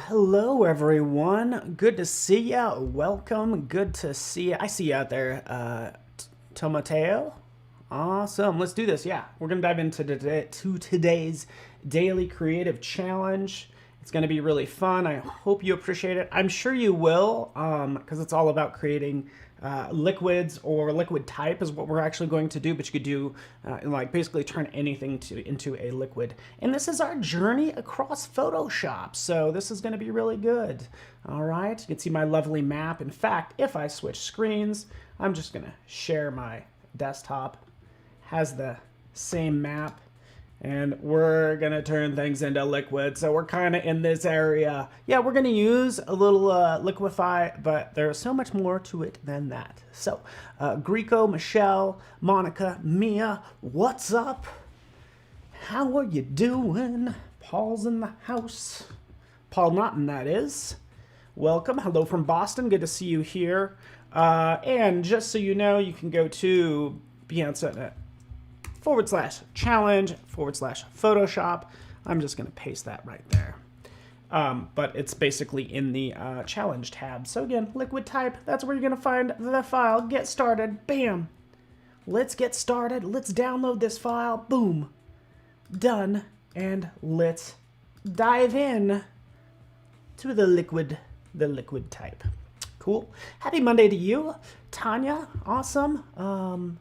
Hello, everyone. Good to see ya. Welcome. Good to see ya. I see you out there, Tomateo. Awesome. Let's do this. Yeah, we're gonna dive into today's daily creative challenge. It's gonna be really fun. I hope you appreciate it. I'm sure you will, because it's all about creating liquids, or liquid type is what we're actually going to do, but you could do like basically turn anything into a liquid. And this is our journey across Photoshop, so this is going to be really good. All right, you can see my lovely map. In fact, if I switch screens, I'm just going to share my desktop. Has the same map. And we're going to turn things into liquid. So we're kind of in this area. Yeah, we're going to use a little liquify, but there's so much more to it than that. So Greco, Michelle, Monica, Mia, what's up? How are you doing? Paul's in the house. Paul Naughton, that is. Welcome. Hello from Boston. Good to see you here. And just so you know, you can go to Beyonce /challenge/Photoshop. I'm just going to paste that right there. But it's basically in the challenge tab. So again, liquid type, that's where you're going to find the file. Get started. Bam. Let's get started. Let's download this file. Boom. Done. And let's dive in to the liquid type. Cool. Happy Monday to you, Tanya. Awesome.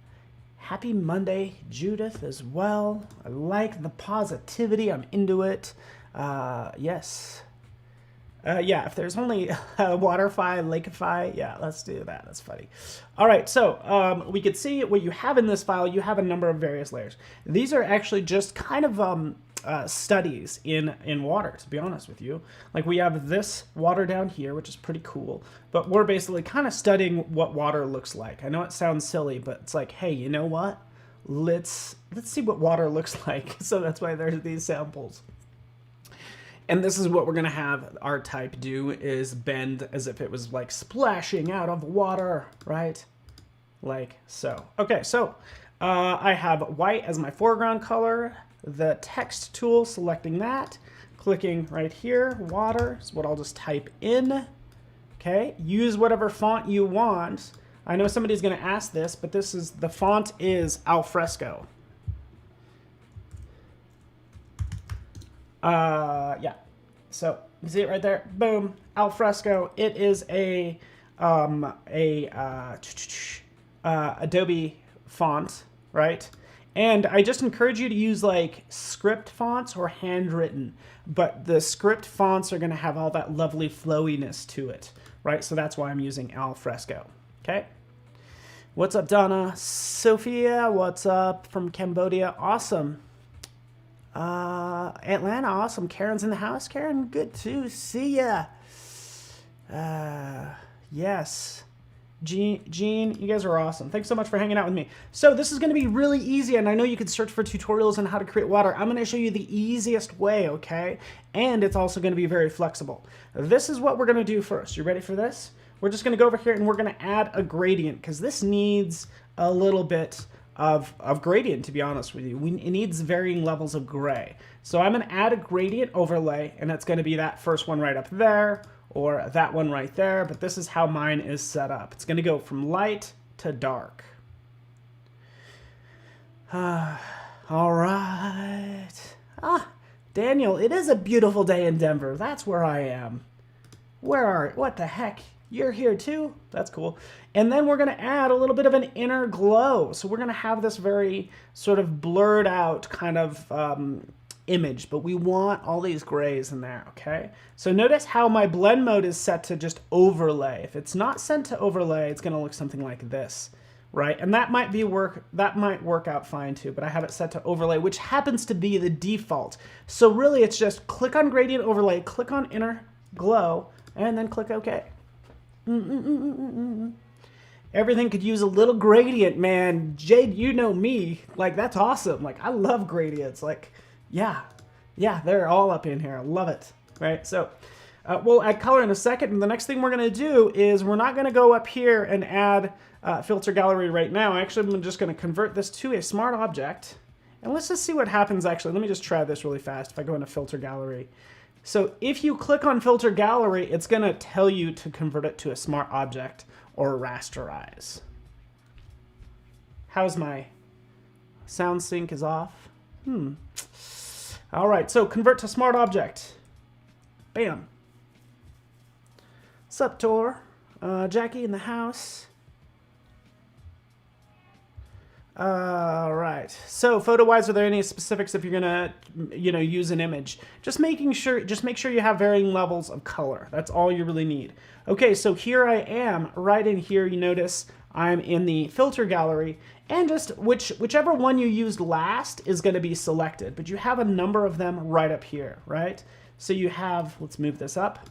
Happy Monday, Judith, as well. I like the positivity. I'm into it. Yes. Yeah, if there's only waterfy, liquify, yeah, let's do that. That's funny. All right, so we could see what you have in this file. You have a number of various layers. These are actually just kind of studies in water, to be honest with you. Like we have this water down here, which is pretty cool, but we're basically kind of studying what water looks like. I know it sounds silly, but it's like, hey, you know what? Let's see what water looks like. So that's why there's these samples. And this is what we're gonna have our type do, is bend as if it was like splashing out of water, right? Like so. Okay, so I have white as my foreground color. The text tool, selecting that, clicking right here, water is what I'll just type in. Okay, use whatever font you want. I know somebody's going to ask this, but the font is alfresco. Yeah, so you see it right there, boom, alfresco. It is a Adobe font, right? And I just encourage you to use like script fonts or handwritten, but the script fonts are going to have all that lovely flowiness to it, right? So that's why I'm using alfresco. Okay. What's up, Donna? Sophia, what's up from Cambodia? Awesome. Atlanta, awesome. Karen's in the house. Karen, good to see ya. Yes. Gene, you guys are awesome. Thanks so much for hanging out with me. So this is going to be really easy, and I know you can search for tutorials on how to create water. I'm going to show you the easiest way, okay? And it's also going to be very flexible. This is what we're going to do first. You ready for this? We're just going to go over here and we're going to add a gradient, because this needs a little bit of gradient, to be honest with you. It needs varying levels of gray. So I'm going to add a gradient overlay, and that's going to be that first one right up there, or that one right there, but this is how mine is set up. It's going to go from light to dark. All right. Daniel, it is a beautiful day in Denver. That's where I am. What the heck? You're here too? That's cool. And then we're going to add a little bit of an inner glow. So we're going to have this very sort of blurred out kind of image, but we want all these grays in there, okay? So notice how my blend mode is set to just overlay. If it's not set to overlay, it's going to look something like this, right? And that might work out fine too, but I have it set to overlay, which happens to be the default. So really it's just click on gradient overlay, click on inner glow, and then click OK. Everything could use a little gradient, man. Jade, you know me. Like, that's awesome. Like, I love gradients. Like, yeah, they're all up in here. I love it, right? So we'll add color in a second, and the next thing we're going to do is we're not going to go up here and add filter gallery right now. Actually, I'm just going to convert this to a smart object, and let's just see what happens. Actually, let me just try this really fast. If I go into filter gallery, So if you click on filter gallery, it's going to tell you to convert it to a smart object or rasterize. How's my sound sync is off? All right, so convert to smart object. Bam. Sup, Tor? Jackie in the house. All right. So photo-wise, are there any specifics if you're gonna, use an image? Just make sure you have varying levels of color. That's all you really need. Okay, so here I am, right in here. You notice I'm in the filter gallery, and just whichever one you used last is going to be selected. But you have a number of them right up here, right? So you have. Let's move this up.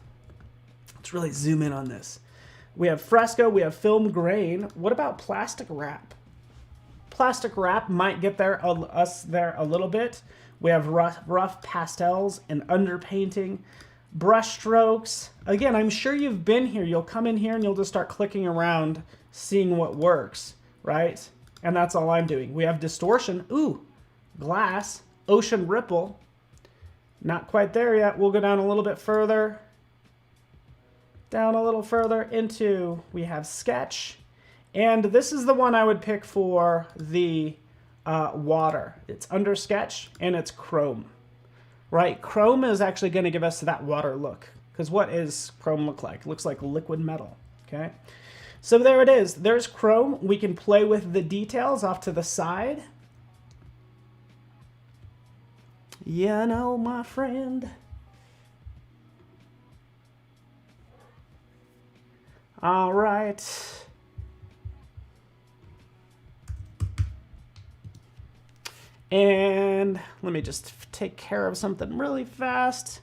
Let's really zoom in on this. We have fresco. We have film grain. What about plastic wrap? Plastic wrap might get us there a little bit. We have rough pastels and underpainting, brush strokes. Again, I'm sure you've been here. You'll come in here and you'll just start clicking around, seeing what works, right? And that's all I'm doing. We have distortion. Ooh, glass, ocean ripple. Not quite there yet. We'll go down a little bit further. Down a little further into, we have sketch. And this is the one I would pick for the water. It's under sketch and it's chrome, right? Chrome is actually going to give us that water look, because what is chrome look like? It looks like liquid metal, okay? So there it is. There's chrome. We can play with the details off to the side. You know, my friend. All right. And let me just take care of something really fast.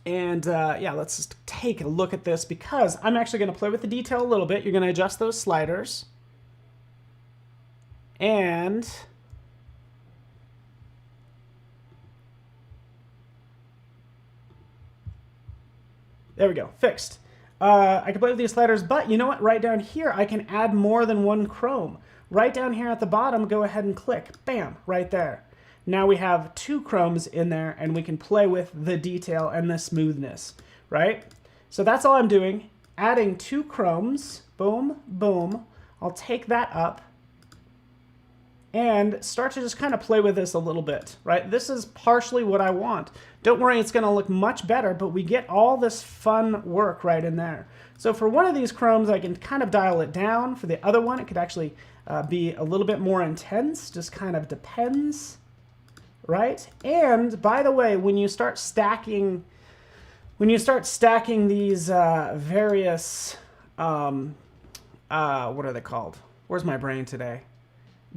And yeah, let's just take a look at this, because I'm actually going to play with the detail a little bit. You're going to adjust those sliders. And there we go, fixed. I can play with these sliders, but you know what? Right down here, I can add more than one chrome. Right down here at the bottom, go ahead and click. Bam, right there. Now we have two chromes in there, and we can play with the detail and the smoothness, right? So that's all I'm doing. Adding two chromes. Boom, boom. I'll take that up and start to just kind of play with this a little bit, right? This is partially what I want. Don't worry, it's going to look much better, but we get all this fun work right in there. So for one of these chromes, I can kind of dial it down. For the other one, it could actually be a little bit more intense, just kind of depends, right? And by the way, when you start stacking these various, what are they called? Where's my brain today?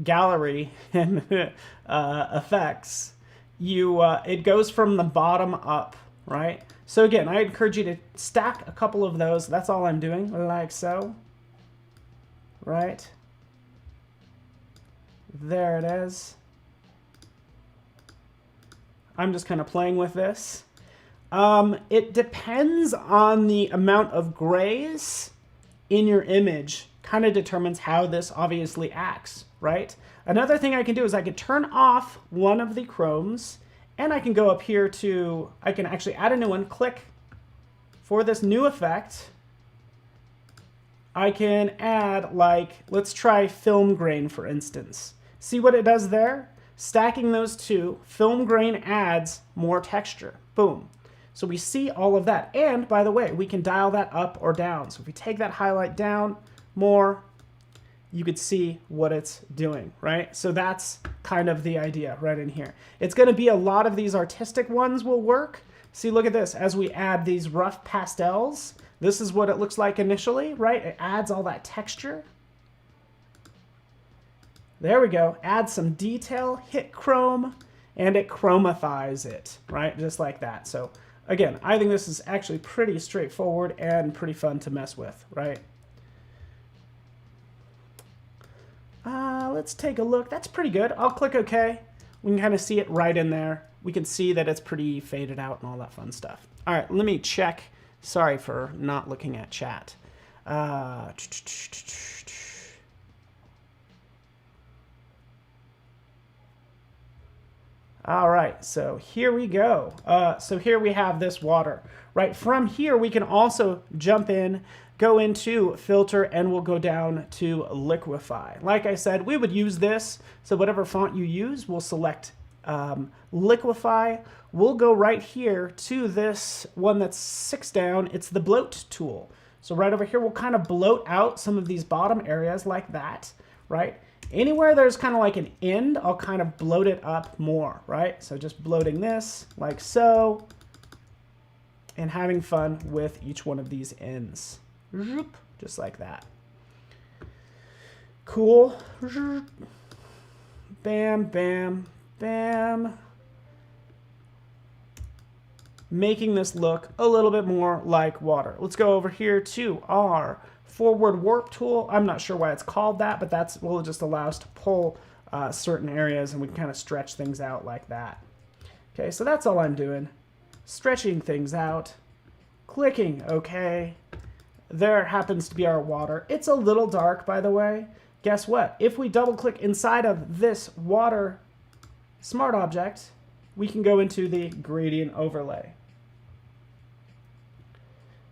Gallery and effects, it goes from the bottom up, right? So again, I encourage you to stack a couple of those. That's all I'm doing, like so, right? There it is. I'm just kind of playing with this. It depends on the amount of grays in your image, kind of determines how this obviously acts, right? Another thing I can do is I can turn off one of the chromes, and I can go up here to, I can actually add a new one, click for this new effect. I can add, like, let's try film grain, for instance. See what it does there? Stacking those two, film grain adds more texture. Boom. So we see all of that. And by the way, we can dial that up or down. So if we take that highlight down more, you could see what it's doing, right? So that's kind of the idea right in here. It's going to be a lot of these artistic ones will work. See, look at this. As we add these rough pastels, this is what it looks like initially, right? It adds all that texture. There we go. Add some detail, hit chrome, and it chromathize it, right? Just like that. So again, I think this is actually pretty straightforward and pretty fun to mess with, right? Let's take a look. That's pretty good. I'll click OK. We can kind of see it right in there. We can see that it's pretty faded out and all that fun stuff. All right, let me check. Sorry for not looking at chat. All right, so here we go. So here we have this water, right? From here, we can also jump in, go into filter, and we'll go down to liquify. Like I said, we would use this. So whatever font you use, we'll select liquify. We'll go right here to this one that's 6 down. It's the bloat tool. So right over here, we'll kind of bloat out some of these bottom areas like that, right? Anywhere there's kind of like an end, I'll kind of bloat it up more, right? So just bloating this like so, and having fun with each one of these ends. Just like that. Cool. Bam, bam, bam. Making this look a little bit more like water. Let's go over here to our forward warp tool. I'm not sure why it's called that, but that's will just allow us to pull certain areas, and we can kind of stretch things out like that. Okay, so that's all I'm doing. Stretching things out, clicking OK. There happens to be our water. It's a little dark, by the way. Guess what? If we double click inside of this water smart object, we can go into the gradient overlay.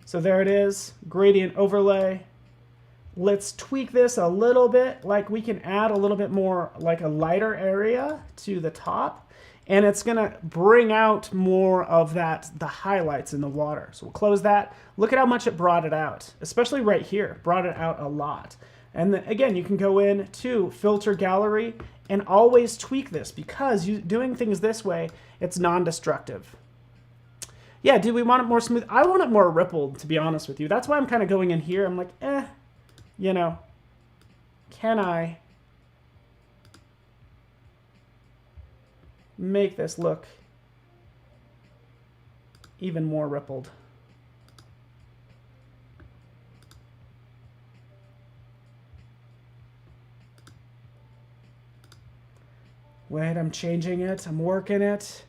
So there it is, gradient overlay. Let's tweak this a little bit, like we can add a little bit more, like a lighter area to the top, and it's gonna bring out more of that, the highlights in the water. So we'll close that. Look at how much it brought it out, especially right here, brought it out a lot. And then again, you can go in to filter gallery and always tweak this, because doing things this way, it's non-destructive. Yeah, do we want it more smooth? I want it more rippled, to be honest with you. That's why I'm kind of going in here. I'm like, you know, can I make this look even more rippled? Wait, I'm changing it. I'm working it.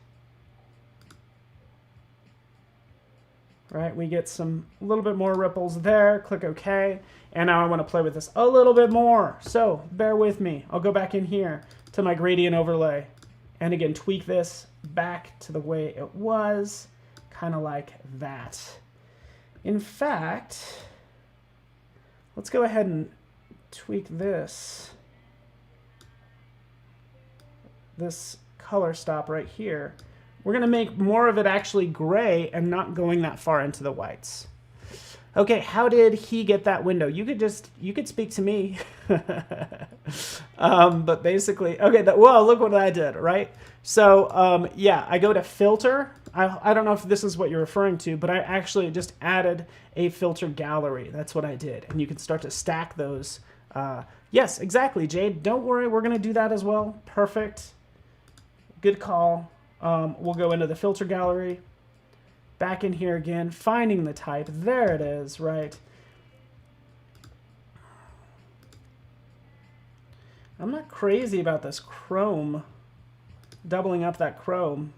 Right, we get a little bit more ripples there. Click OK. And now I want to play with this a little bit more. So bear with me. I'll go back in here to my gradient overlay. And again, tweak this back to the way it was. Kind of like that. In fact, let's go ahead and tweak this. This color stop right here. We're going to make more of it actually gray and not going that far into the whites. Okay, how did he get that window? You could speak to me. But basically, okay, whoa, look what I did, right? So, yeah, I go to filter. I don't know if this is what you're referring to, but I actually just added a filter gallery. That's what I did. And you can start to stack those. Yes, exactly, Jade. Don't worry, we're going to do that as well. Perfect. Good call. We'll go into the filter gallery, back in here again, finding the type. There it is, right? I'm not crazy about this chrome, doubling up that chrome.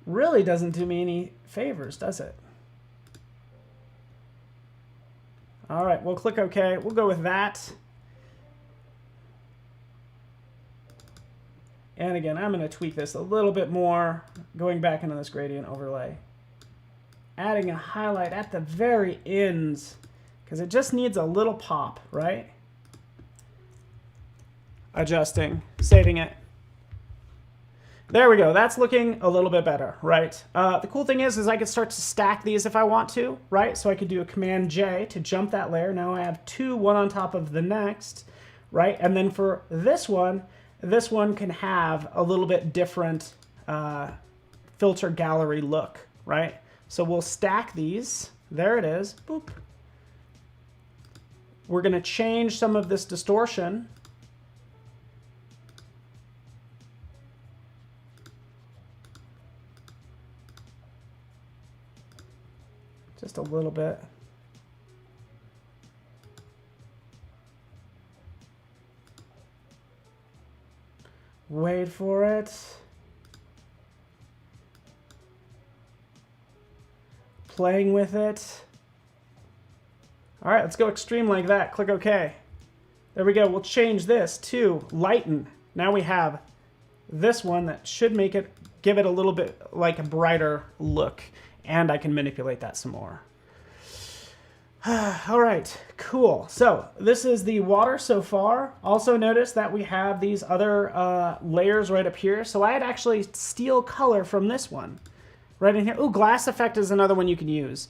Really doesn't do me any favors, does it? All right, we'll click OK. We'll go with that. And again, I'm going to tweak this a little bit more, going back into this gradient overlay. Adding a highlight at the very ends, because it just needs a little pop, right? Adjusting, saving it. There we go. That's looking a little bit better, right? The cool thing is I could start to stack these if I want to, right? So I could do a Command J to jump that layer. Now I have two, one on top of the next, right? And then for this one can have a little bit different filter gallery look, right? So we'll stack these. There it is. Boop. We're going to change some of this distortion. Just a little bit. Wait for it. Playing with it. All right, let's go extreme like that. Click OK. There we go. We'll change this to lighten. Now we have this one that should give it a little bit like a brighter look, and I can manipulate that some more. All right, cool. So this is the water so far. Also notice that we have these other layers right up here. So I had actually steal color from this one right in here. Ooh, glass effect is another one you can use.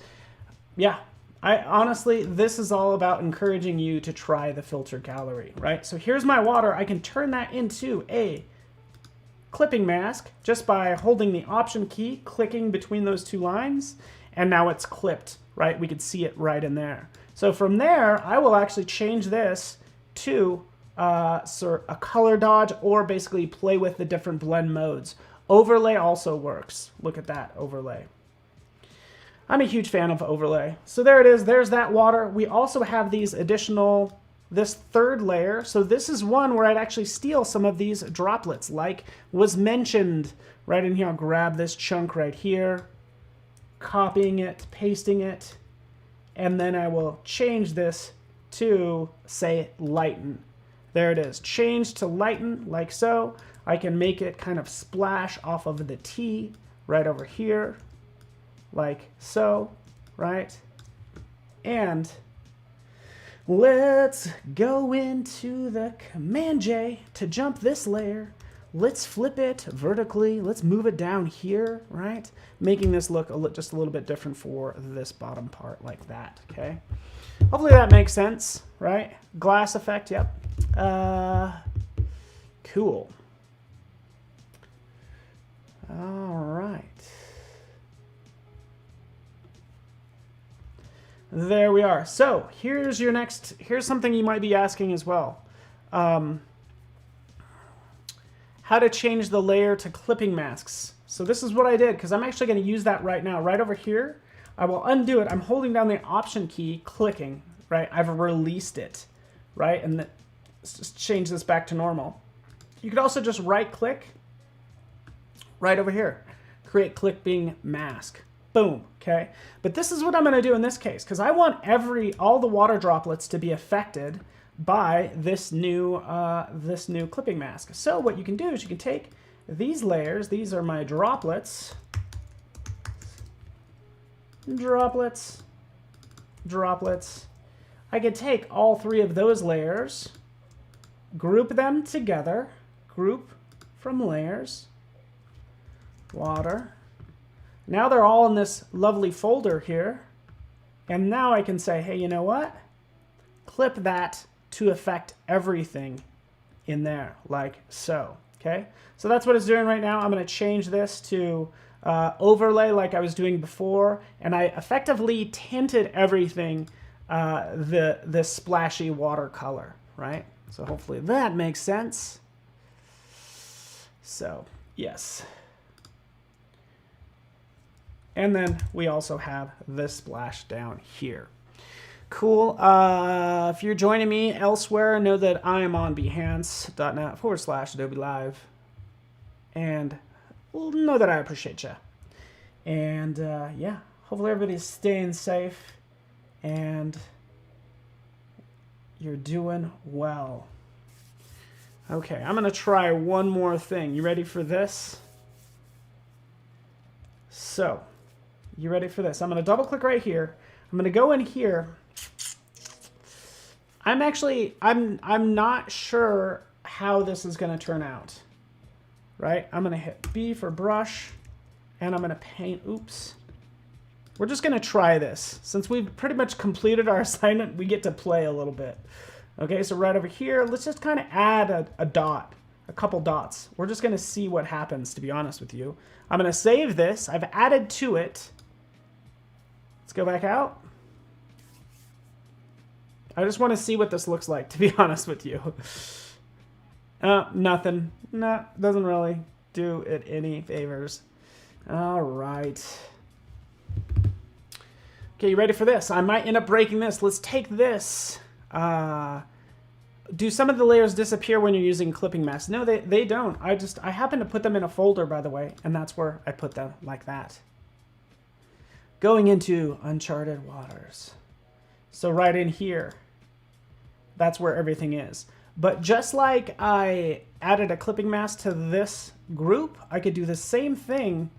Yeah, honestly, this is all about encouraging you to try the filter gallery, right? So here's my water. I can turn that into a clipping mask just by holding the Option key, clicking between those two lines, and now it's clipped, right? We could see it right in there. So from there, I will actually change this to a color dodge, or basically play with the different blend modes. Overlay also works. Look at that, overlay. I'm a huge fan of overlay. So there it is, there's that water. We also have these additional, this third layer. So this is one where I'd actually steal some of these droplets, like was mentioned right in here. I'll grab this chunk right here, copying it, pasting it, and then I will change this to, say, lighten. There it is, change to lighten, like so. I can make it kind of splash off of the T right over here, like so, right? And let's go into the Command J to jump this layer. Let's flip it vertically. Let's move it down here, right? Making this look just a little bit different for this bottom part, like that, okay? Hopefully that makes sense, right? Glass effect, yep. Cool. All right. There we are. So here's something you might be asking as well. How to change the layer to clipping masks. So this is what I did, because I'm actually going to use that right now. Right over here, I will undo it. I'm holding down the Option key, clicking, right? I've released it, right? And let's just change this back to normal. You could also just right click right over here, create clipping mask. Boom, okay? But this is what I'm going to do in this case, because I want all the water droplets to be affected by this new clipping mask. So what you can do is you can take these layers. These are my droplets. Droplets. Droplets. I could take all three of those layers, group them together, group from layers, water. Now they're all in this lovely folder here. And now I can say, hey, you know what? Clip that to affect everything in there, like so, okay? So that's what it's doing right now. I'm gonna change this to overlay like I was doing before, and I effectively tinted everything this splashy watercolor, right? So hopefully that makes sense. So, yes. And then we also have this splash down here. Cool. If you're joining me elsewhere, know that I am on behance.net/Adobe Live. And know that I appreciate you. And yeah, hopefully everybody's staying safe and you're doing well. Okay, I'm going to try one more thing. You ready for this? So, you ready for this? I'm going to double click right here. I'm going to go in here. I'm not sure how this is going to turn out, right? I'm going to hit B for brush, and I'm going to paint. Oops. We're just going to try this. Since we've pretty much completed our assignment, we get to play a little bit. Okay, so right over here, let's just kind of add a dot, a couple dots. We're just going to see what happens, to be honest with you. I'm going to save this. I've added to it. Let's go back out. I just want to see what this looks like, to be honest with you. Nothing. No, doesn't really do it any favors. All right. Okay, you ready for this? I might end up breaking this. Let's take this. Do some of the layers disappear when you're using clipping masks? No, they don't. I happen to put them in a folder, by the way, and that's where I put them, like that. Going into uncharted waters. So right in here, that's where everything is. But just like I added a clipping mask to this group, I could do the same thing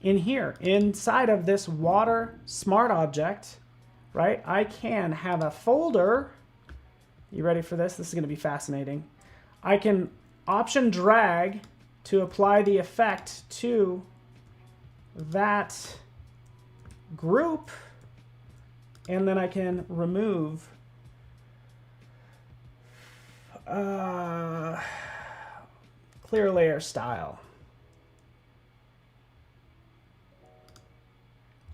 in here. Inside of this water smart object, right, I can have a folder. You ready for this? This is going to be fascinating. I can option drag to apply the effect to that group, and then I can remove clear layer style.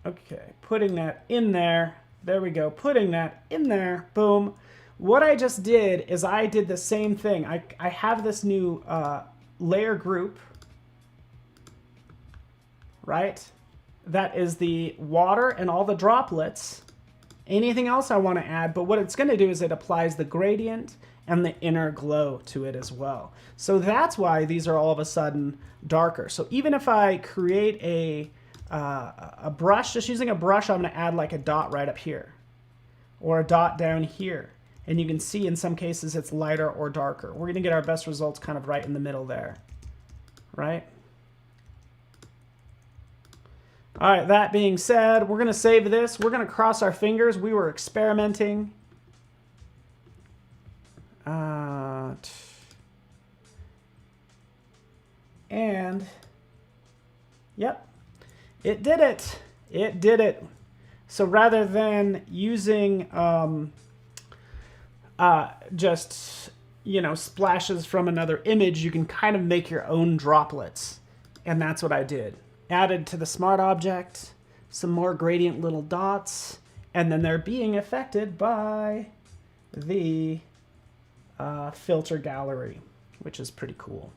Okay, putting that in there. There we go, putting that in there, boom. What I just did is I did the same thing. I have this new layer group, right? That is the water and all the droplets. Anything else I want to add, but what it's going to do is it applies the gradient and the inner glow to it as well. So that's why these are all of a sudden darker. So even if I create a brush, just using a brush, I'm going to add like a dot right up here or a dot down here. And you can see in some cases it's lighter or darker. We're going to get our best results kind of right in the middle there, right? All right, that being said, we're going to save this. We're going to cross our fingers. We were experimenting. And, yep, it did it. It did it. So rather than using just, you know, splashes from another image, you can kind of make your own droplets. And that's what I did. Added to the smart object some more gradient little dots, and then they're being affected by the filter gallery, which is pretty cool.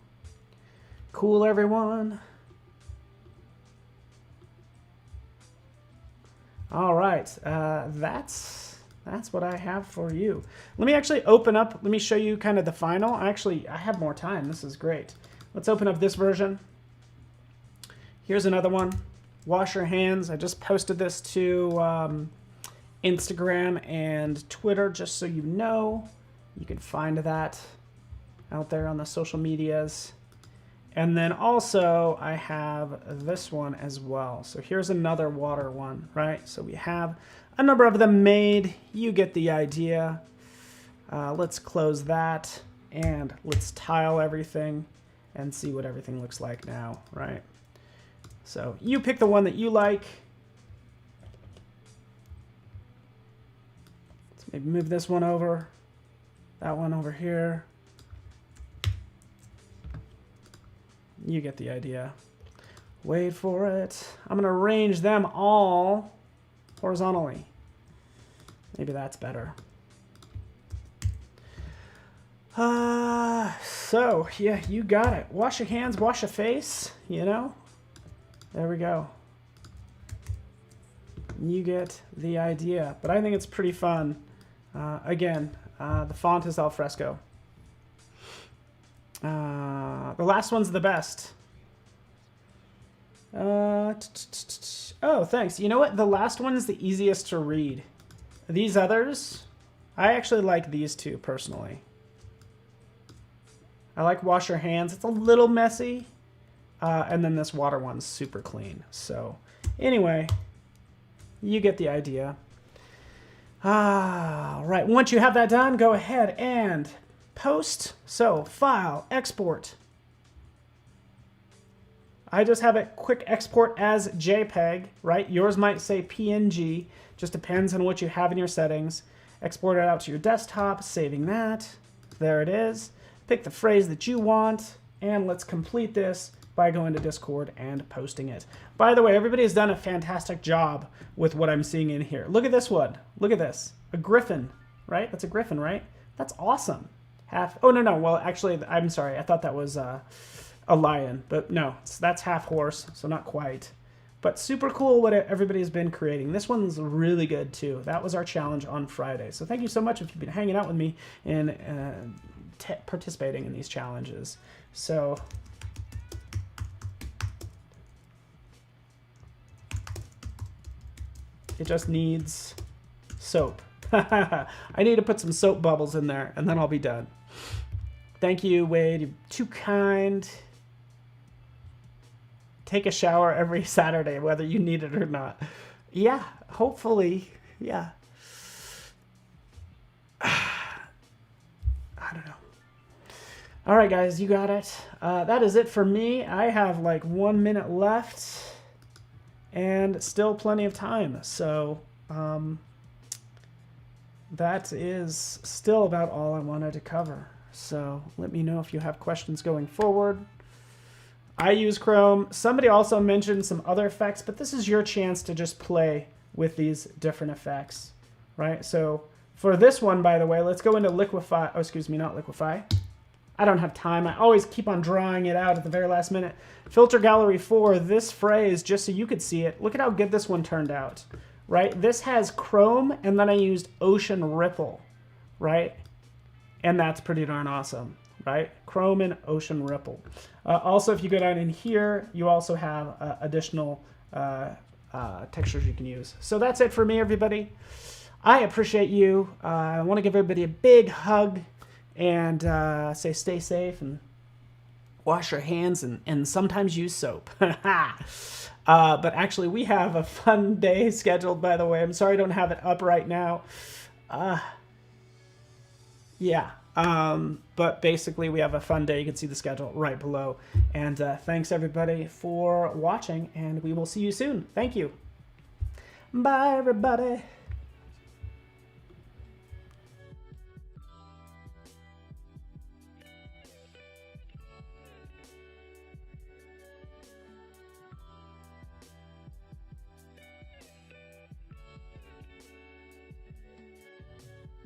Cool, everyone. All right, that's what I have for you. Let me actually open up. Let me show you kind of the final. I have more time. This is great. Let's open up this version. Here's another one. Wash your hands. I just posted this to Instagram and Twitter, just so you know. You can find that out there on the social medias. And then also I have this one as well. So here's another water one, right? So we have a number of them made. You get the idea. Let's close that and let's tile everything and see what everything looks like now, right? So you pick the one that you like. Let's maybe move this one over, that one over here. You get the idea. Wait for it. I'm going to arrange them all horizontally. Maybe that's better. So, yeah, you got it. Wash your hands, wash your face, you know. There we go. You get the idea. But I think it's pretty fun. Again, the font is al fresco. The last one's the best. Oh, thanks. You know what? The last one is the easiest to read. These others, I actually like these two personally. I like wash your hands. It's a little messy. And then this water one's super clean. So anyway, you get the idea. Right. Once you have that done, go ahead and post. So file, export. I just have it quick export as JPEG, right? Yours might say PNG. Just depends on what you have in your settings. Export it out to your desktop, saving that. There it is. Pick the phrase that you want, and let's complete this by going to Discord and posting it. By the way, everybody has done a fantastic job with what I'm seeing in here. Look at this one. Look at this. A griffin, right? That's a griffin, right? That's awesome. Oh, no. Well, actually, I'm sorry. I thought that was a lion, but no, that's half horse, so not quite. But super cool what everybody's been creating. This one's really good, too. That was our challenge on Friday. So thank you so much if you've been hanging out with me and participating in these challenges. So it just needs soap. I need to put some soap bubbles in there, and then I'll be done. Thank you, Wade. You're too kind. Take a shower every Saturday, whether you need it or not. Yeah, hopefully. Yeah. I don't know. All right, guys, you got it. That is it for me. I have like 1 minute left and still plenty of time. So that is still about all I wanted to cover. So let me know if you have questions going forward. I use Chrome. Somebody also mentioned some other effects, but this is your chance to just play with these different effects, right? So for this one, by the way, let's go into liquify. Oh, excuse me, not liquify. I don't have time. I always keep on drawing it out at the very last minute. Filter Gallery 4, this phrase, just so you could see it, look at how good this one turned out, right? This has Chrome, and then I used Ocean Ripple, right? And that's pretty darn awesome, right? Chrome and Ocean Ripple. Also, if you go down in here, you also have additional textures you can use. So that's it for me, everybody. I appreciate you. I want to give everybody a big hug and say stay safe and wash your hands and sometimes use soap. But actually, we have a fun day scheduled, by the way. I'm sorry I don't have it up right now. Yeah. But basically, we have a fun day. You can see the schedule right below. And thanks, everybody, for watching, and we will see you soon. Thank you. Bye, everybody.